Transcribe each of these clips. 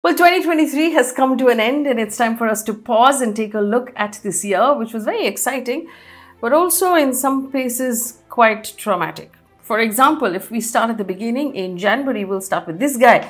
Well, 2023 has come to an end and it's time for us to pause and take a look at this year, which was very exciting, but also in some places quite traumatic. For example, if we start at the beginning, in January, we'll start with this guy,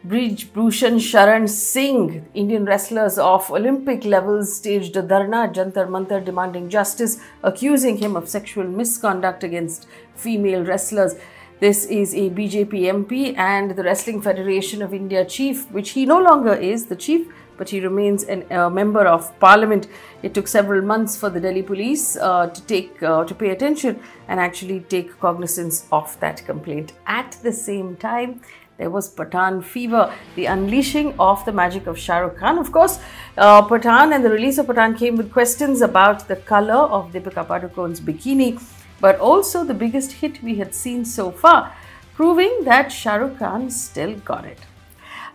Brij Bhushan Sharan Singh. Indian wrestlers of Olympic levels staged a dharna at Jantar Mantar demanding justice, accusing him of sexual misconduct against female wrestlers. This is a BJP MP and the Wrestling Federation of India chief, which he no longer is the chief, but he remains a member of parliament. It took several months for the Delhi police to pay attention and actually take cognizance of that complaint. At the same time, there was Pathan fever, the unleashing of the magic of Shah Rukh Khan. Of course, Pathan and the release of Pathan came with questions about the color of Deepika Padukone's bikini, but also the biggest hit we had seen so far, proving that Shah Rukh Khan still got it.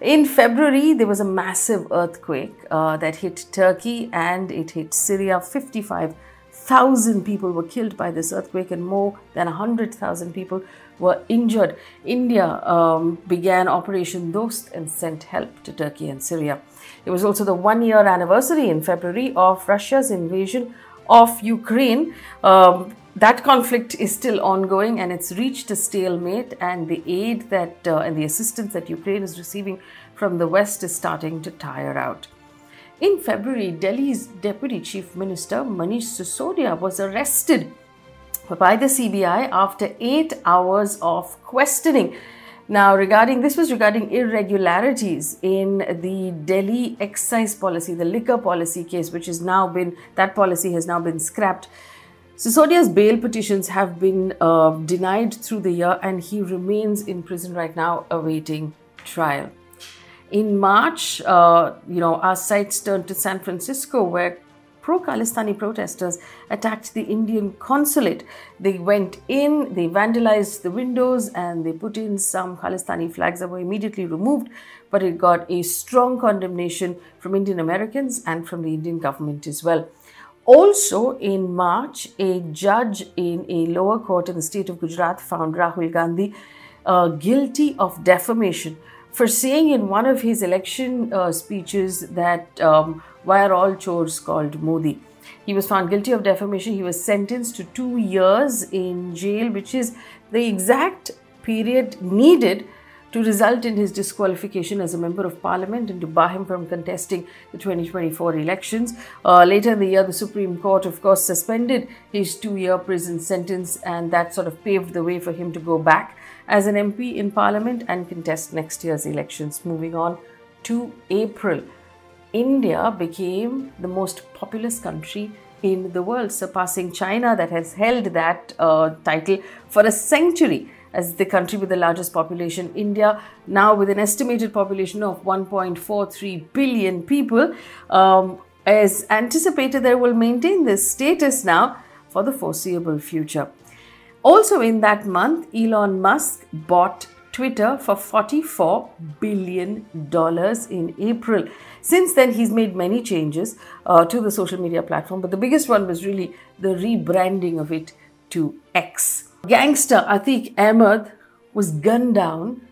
In February, there was a massive earthquake that hit Turkey and it hit Syria. 55,000 people were killed by this earthquake and more than 100,000 people were injured. India began Operation Dost and sent help to Turkey and Syria. It was also the one-year anniversary in February of Russia's invasion of Ukraine. That conflict is still ongoing and it's reached a stalemate, and the aid that and the assistance that Ukraine is receiving from the West is starting to tire out. In February, Delhi's Deputy Chief Minister Manish Sisodia was arrested by the CBI after 8 hours of questioning. Now, this was regarding irregularities in the Delhi excise policy, the liquor policy case, which has now been, that policy has now been scrapped. Sisodia's bail petitions have been denied through the year and he remains in prison right now awaiting trial. In March, our sights turned to San Francisco, where pro-Khalistani protesters attacked the Indian consulate. They went in, they vandalized the windows and they put in some Khalistani flags that were immediately removed, but it got a strong condemnation from Indian Americans and from the Indian government as well. Also in March, a judge in a lower court in the state of Gujarat found Rahul Gandhi guilty of defamation for saying in one of his election speeches that why are all chores called Modi? He was found guilty of defamation. He was sentenced to 2 years in jail, which is the exact period needed to result in his disqualification as a member of parliament and to bar him from contesting the 2024 elections. Later in the year, the Supreme Court, of course, suspended his 2-year prison sentence, and that sort of paved the way for him to go back as an MP in parliament and contest next year's elections. Moving on to April, India became the most populous country in the world, surpassing China, that has held that title for a century as the country with the largest population. India, now with an estimated population of 1.43 billion people, as anticipated, they will maintain this status now for the foreseeable future. Also in that month, Elon Musk bought Twitter for $44 billion in April. Since then, he's made many changes to the social media platform, but the biggest one was really the rebranding of it to X. Gangster Atiq Ahmed was gunned down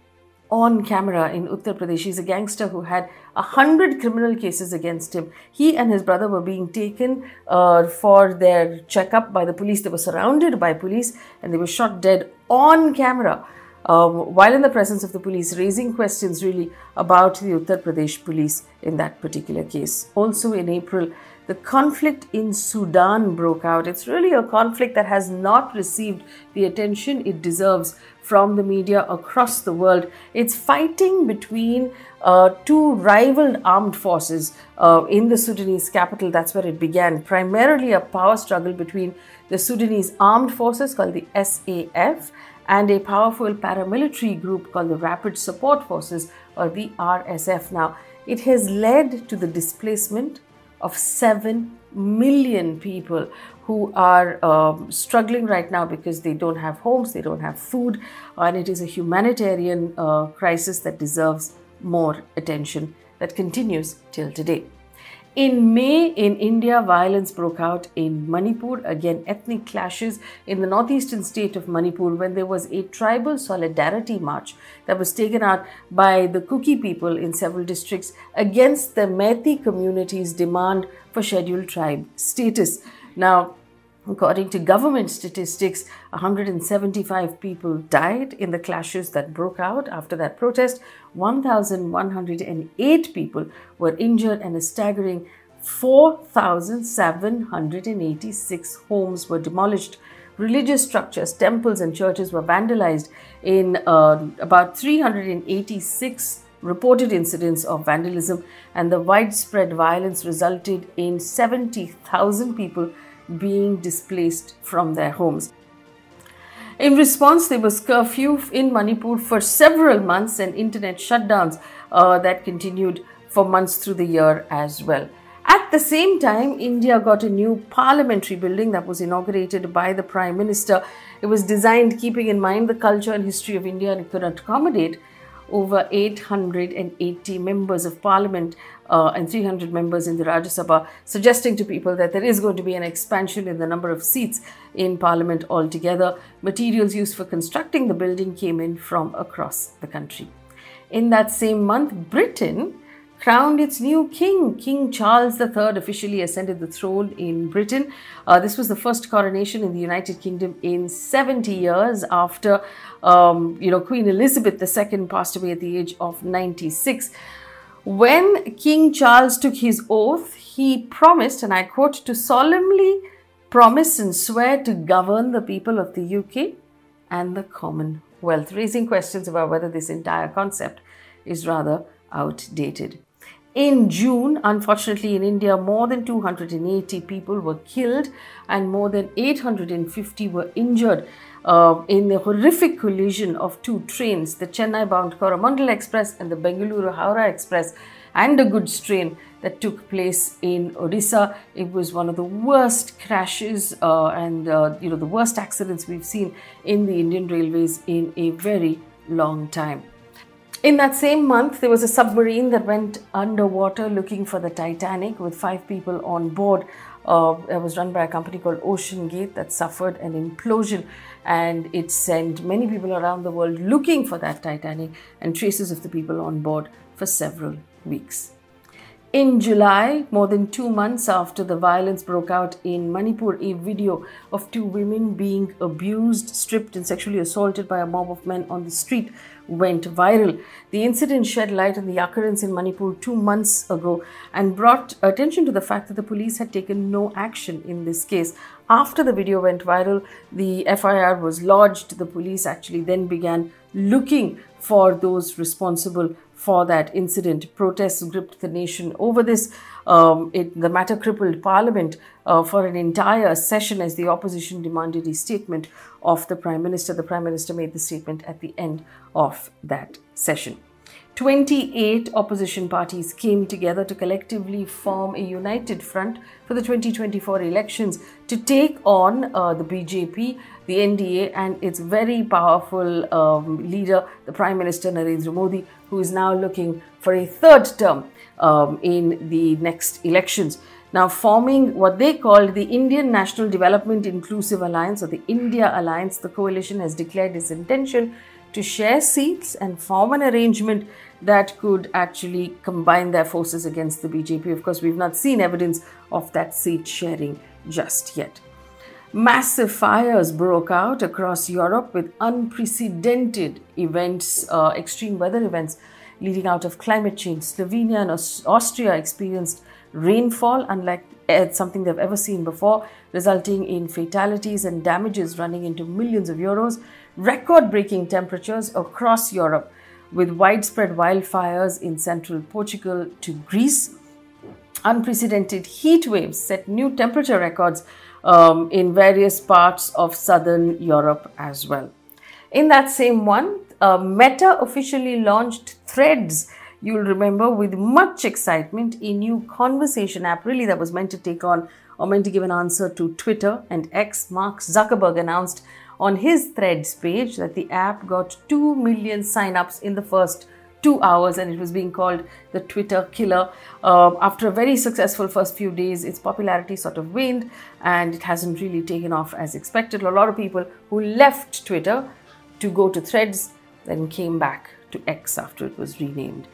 on camera in Uttar Pradesh. He's a gangster who had 100 criminal cases against him. He and his brother were being taken for their checkup by the police. They were surrounded by police and they were shot dead on camera while in the presence of the police, raising questions really about the Uttar Pradesh police in that particular case. Also in April, the conflict in Sudan broke out. It's really a conflict that has not received the attention it deserves from the media across the world. It's fighting between two rival armed forces in the Sudanese capital. That's where it began. Primarily a power struggle between the Sudanese armed forces called the SAF and a powerful paramilitary group called the Rapid Support Forces, or the RSF. Now, it has led to the displacement of 7 million people who are struggling right now because they don't have homes, they don't have food, and it is a humanitarian crisis that deserves more attention that continues till today. In May, in India, violence broke out in Manipur. Again, ethnic clashes in the northeastern state of Manipur when there was a tribal solidarity march that was taken out by the Kuki people in several districts against the Meitei community's demand for scheduled tribe status. Now, according to government statistics, 175 people died in the clashes that broke out after that protest. 1,108 people were injured and a staggering 4,786 homes were demolished. Religious structures, temples and churches were vandalized in about 386 reported incidents of vandalism, and the widespread violence resulted in 70,000 people being displaced from their homes. In response, there was curfew in Manipur for several months and internet shutdowns that continued for months through the year as well. At the same time, India got a new parliamentary building that was inaugurated by the Prime Minister. It was designed keeping in mind the culture and history of India, and it could accommodate over 880 members of parliament and 300 members in the Rajya Sabha, suggesting to people that there is going to be an expansion in the number of seats in parliament altogether. Materials used for constructing the building came in from across the country. In that same month, Britain crowned its new king. King Charles III officially ascended the throne in Britain. This was the first coronation in the United Kingdom in 70 years after, Queen Elizabeth II passed away at the age of 96. When King Charles took his oath, he promised, and I quote, to solemnly promise and swear to govern the people of the UK and the Commonwealth, raising questions about whether this entire concept is rather outdated. In June, unfortunately in India, more than 280 people were killed and more than 850 were injured in a horrific collision of two trains, the Chennai-bound Coromandel Express and the Bengaluru-Howrah Express, and a goods train that took place in Odisha. It was one of the worst crashes and the worst accidents we've seen in the Indian Railways in a very long time. In that same month, there was a submarine that went underwater looking for the Titanic with 5 people on board. It was run by a company called Ocean Gate that suffered an implosion, and it sent many people around the world looking for that Titanic and traces of the people on board for several weeks. In July, more than 2 months after the violence broke out in Manipur, a video of 2 women being abused, stripped and sexually assaulted by a mob of men on the street went viral. The incident shed light on the occurrence in Manipur 2 months ago and brought attention to the fact that the police had taken no action in this case. After the video went viral, the FIR was lodged. The police actually then began looking for those responsible for that incident. Protests gripped the nation over this. The matter crippled Parliament for an entire session as the opposition demanded a statement of the Prime Minister. The Prime Minister made the statement at the end of that session. 28 opposition parties came together to collectively form a united front for the 2024 elections to take on the BJP, the N.D.A. and its very powerful leader, the Prime Minister Narendra Modi, who is now looking for a 3rd term in the next elections. Now forming what they called the Indian National Development Inclusive Alliance, or the India Alliance, the coalition has declared its intention to share seats and form an arrangement that could actually combine their forces against the BJP. Of course, we've not seen evidence of that seat sharing just yet. Massive fires broke out across Europe with unprecedented events, extreme weather events leading out of climate change. Slovenia and Austria experienced rainfall unlike something they've ever seen before, resulting in fatalities and damages running into millions of euros. Record-breaking temperatures across Europe with widespread wildfires in central Portugal to Greece. Unprecedented heat waves set new temperature records in various parts of southern Europe as well. In that same one, Meta officially launched Threads. You'll remember, with much excitement, a new conversation app really that was meant to take on or meant to give an answer to Twitter and X. Mark Zuckerberg announced on his Threads page that the app got 2 million sign-ups in the first 2 hours, and it was being called the Twitter killer. After a very successful first few days, its popularity sort of waned and it hasn't really taken off as expected. A lot of people who left Twitter to go to Threads then came back to X after it was renamed.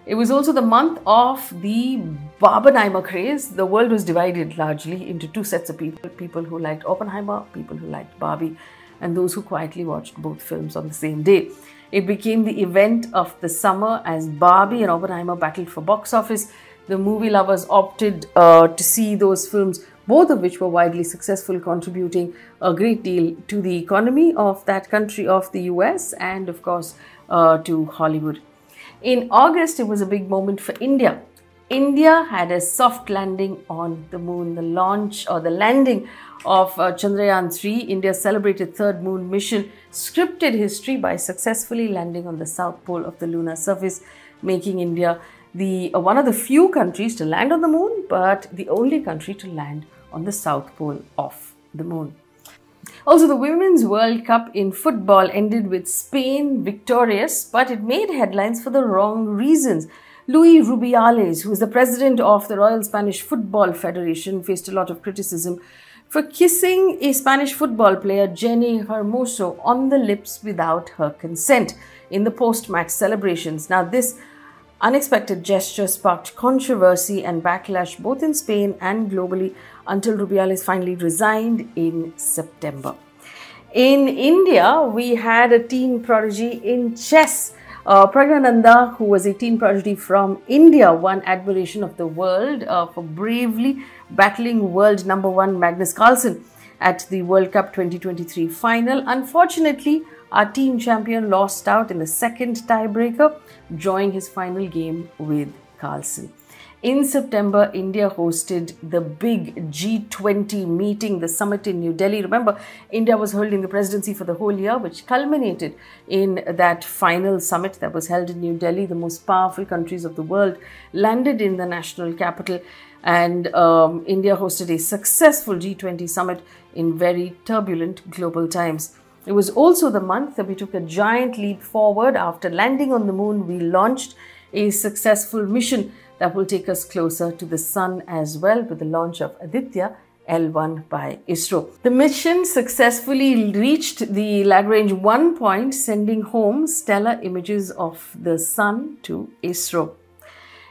It was also the month of the Oppenheimer craze. The world was divided largely into two sets of people. People who liked Oppenheimer, people who liked Barbie, and those who quietly watched both films on the same day. It became the event of the summer as Barbie and Oppenheimer battled for box office. The movie lovers opted to see those films, both of which were widely successful, contributing a great deal to the economy of that country, of the US, and of course to Hollywood. In August, it was a big moment for India. India had a soft landing on the moon. The launch or the landing of Chandrayaan-3, India's celebrated third moon mission, scripted history by successfully landing on the south pole of the lunar surface, making India one of the few countries to land on the moon, but the only country to land on the south pole of the moon. Also, the Women's World Cup in football ended with Spain victorious, but it made headlines for the wrong reasons. Luis Rubiales, who is the president of the Royal Spanish Football Federation, faced a lot of criticism for kissing a Spanish football player, Jenny Hermoso, on the lips without her consent in the post-match celebrations. Now, this unexpected gesture sparked controversy and backlash both in Spain and globally until Rubiales finally resigned in September. In India, we had a teen prodigy in chess. Pragya Nanda, who was a teen prodigy from India, won admiration of the world for bravely battling world #1 Magnus Carlsen at the World Cup 2023 final. Unfortunately, our team champion lost out in the second tiebreaker, drawing his final game with Carlsen. In September, India hosted the big G20 meeting, the summit in New Delhi. Remember, India was holding the presidency for the whole year, which culminated in that final summit that was held in New Delhi. The most powerful countries of the world landed in the national capital, and India hosted a successful G20 summit in very turbulent global times. It was also the month that we took a giant leap forward. After landing on the moon, we launched a successful mission that will take us closer to the sun as well, with the launch of Aditya L-1 by ISRO. The mission successfully reached the Lagrange 1 point, sending home stellar images of the sun to ISRO.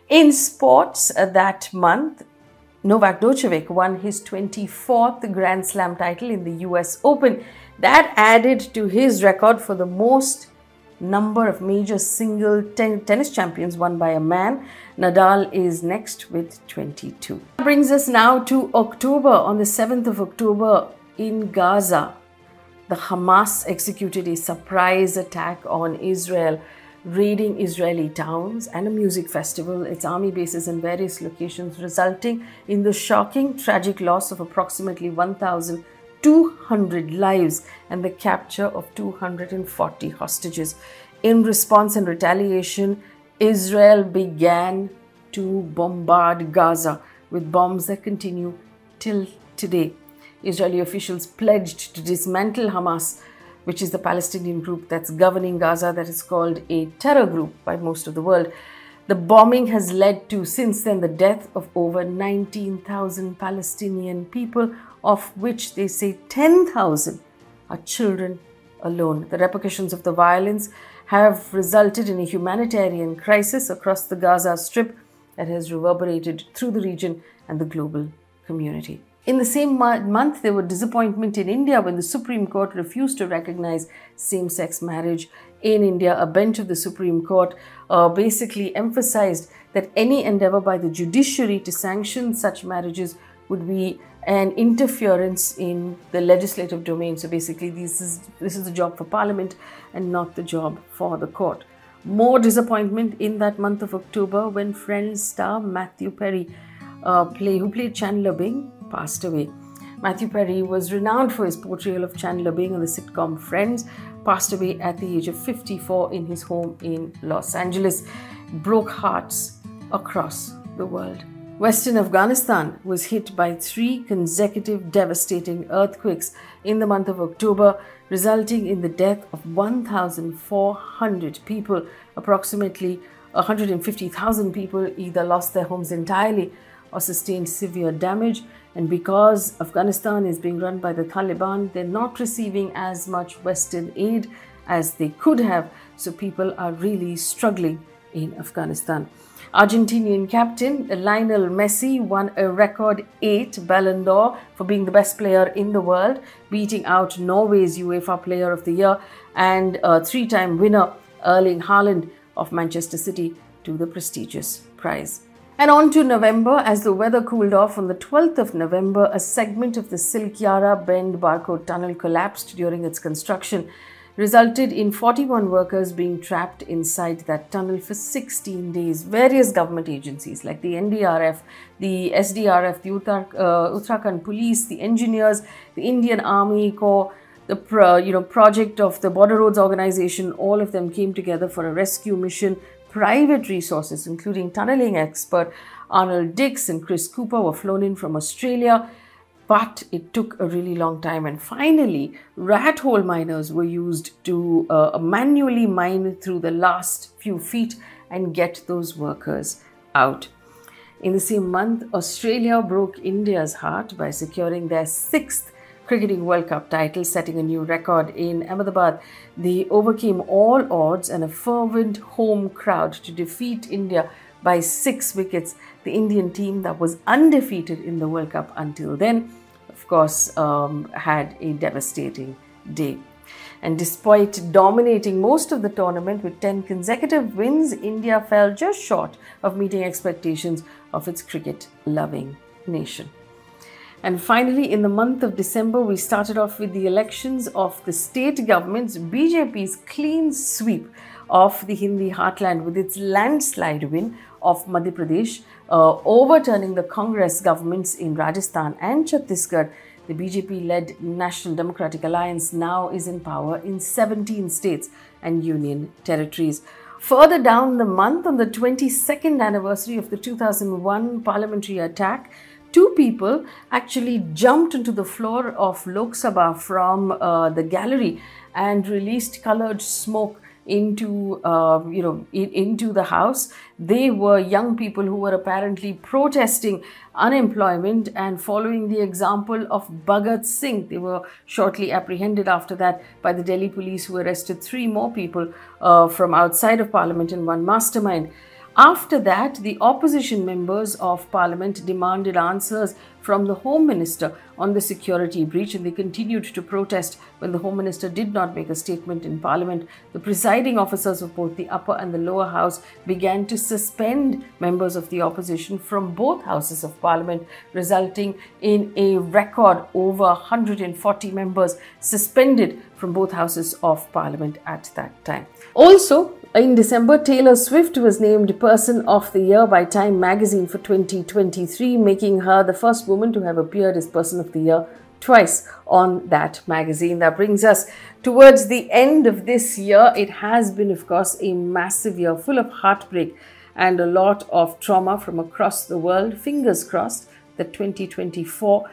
In sports that month, Novak Djokovic won his 24th Grand Slam title in the US Open. That added to his record for the most number of major single tennis champions won by a man. Nadal is next with 22. That brings us now to October. On the 7th of October in Gaza, the Hamas executed a surprise attack on Israel, raiding Israeli towns and a music festival, its army bases in various locations, resulting in the shocking, tragic loss of approximately 1,200 lives and the capture of 240 hostages. In response and retaliation, Israel began to bombard Gaza with bombs that continue till today. Israeli officials pledged to dismantle Hamas, which is the Palestinian group that's governing Gaza, that is called a terror group by most of the world. The bombing has led to, since then, the death of over 19,000 Palestinian people, of which they say 10,000 are children alone. The repercussions of the violence have resulted in a humanitarian crisis across the Gaza Strip that has reverberated through the region and the global community. In the same month, there was disappointment in India when the Supreme Court refused to recognize same-sex marriage in India. A bench of the Supreme Court basically emphasized that any endeavor by the judiciary to sanction such marriages would be an interference in the legislative domain. So basically, this is the job for Parliament and not the job for the court. More disappointment in that month of October when Friends star Matthew Perry, who played Chandler Bing, passed away. Matthew Perry was renowned for his portrayal of Chandler Bing on the sitcom Friends, passed away at the age of 54 in his home in Los Angeles. Broke hearts across the world. Western Afghanistan was hit by 3 consecutive devastating earthquakes in the month of October, resulting in the death of 1,400 people. approximately 150,000 people either lost their homes entirely or sustained severe damage. And because Afghanistan is being run by the Taliban, they're not receiving as much Western aid as they could have. So people are really struggling in Afghanistan. Argentinian captain Lionel Messi won a record 8 Ballon d'Or for being the best player in the world, beating out Norway's UEFA Player of the Year and a 3-time winner Erling Haaland of Manchester City to the prestigious prize. And on to November. As the weather cooled off on the 12th of November, a segment of the Silkyara Bend barcode tunnel collapsed during its construction, resulted in 41 workers being trapped inside that tunnel for 16 days. Various government agencies like the NDRF, the SDRF, the Uttarakhand Police, the engineers, the Indian Army Corps, the project of the Border Roads Organization, all of them came together for a rescue mission. Private resources, including tunneling expert Arnold Dix and Chris Cooper, were flown in from Australia. But it took a really long time, and finally rat hole miners were used to manually mine through the last few feet and get those workers out. In the same month, Australia broke India's heart by securing their 6th Cricketing World Cup title, setting a new record in Ahmedabad. They overcame all odds and a fervent home crowd to defeat India by 6 wickets. The Indian team that was undefeated in the World Cup until then, of course, had a devastating day. And despite dominating most of the tournament with 10 consecutive wins, India fell just short of meeting expectations of its cricket-loving nation. And finally, in the month of December, we started off with the elections of the state governments. BJP's clean sweep of the Hindi heartland with its landslide win of Madhya Pradesh, overturning the Congress governments in Rajasthan and Chhattisgarh. The BJP-led National Democratic Alliance now is in power in 17 states and union territories. Further down the month, on the 22nd anniversary of the 2001 parliamentary attack, 2 people actually jumped into the floor of Lok Sabha from the gallery and released colored smoke into the house. They were young people who were apparently protesting unemployment and following the example of Bhagat Singh. They were shortly apprehended after that by the Delhi police, who arrested 3 more people from outside of Parliament and 1 mastermind. After that, the opposition members of Parliament demanded answers from the Home Minister on the security breach, and they continued to protest when the Home Minister did not make a statement in Parliament. The presiding officers of both the upper and the lower house began to suspend members of the opposition from both houses of Parliament, resulting in a record over 140 members suspended from both houses of Parliament at that time. Also, in December, Taylor Swift was named Person of the Year by Time magazine for 2023, making her the first woman to have appeared as Person of the Year twice on that magazine. That brings us towards the end of this year. It has been, of course, a massive year full of heartbreak and a lot of trauma from across the world. Fingers crossed that 2024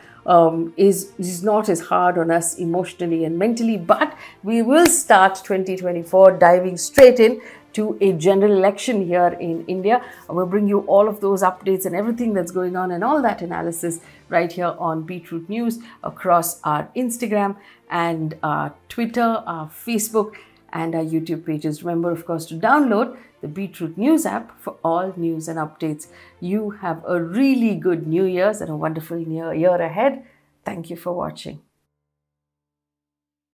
is not as hard on us emotionally and mentally, but we will start 2024 diving straight in to a general election here in India. We'll bring you all of those updates and everything that's going on and all that analysis right here on Beetroot News across our Instagram and our Twitter, our Facebook and our YouTube pages. Remember, of course, to download the Beetroot News app for all news and updates. You have a really good New Year's and a wonderful year ahead. Thank you for watching.